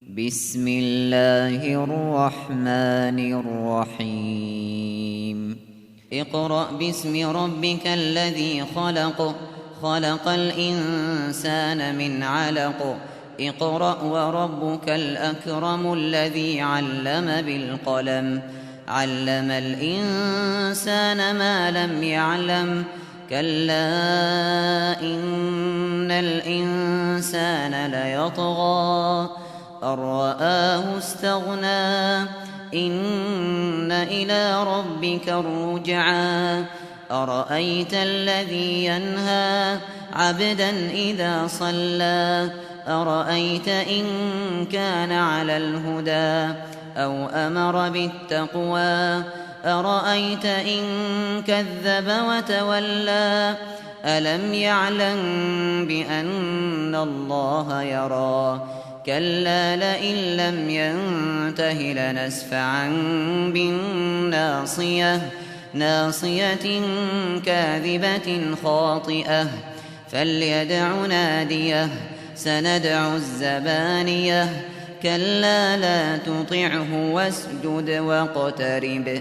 بسم الله الرحمن الرحيم اقرأ باسم ربك الذي خلق خلق الإنسان من علق اقرأ وربك الأكرم الذي علم بالقلم علم الإنسان ما لم يعلم كلا إن الإنسان ليطغى أن رآه استغنى إن إلى ربك الرجعى أرأيت الذي ينهى عبدا إذا صلى أرأيت إن كان على الهدى أو أمر بالتقوى أرأيت إن كذب وتولى ألم يعلم بأن الله يرى كلا لئن لم ينته لنسفعا بالناصية ناصية كاذبة خاطئة فليدع ناديه سندع الزبانية كلا لا تطعه واسجد واقترب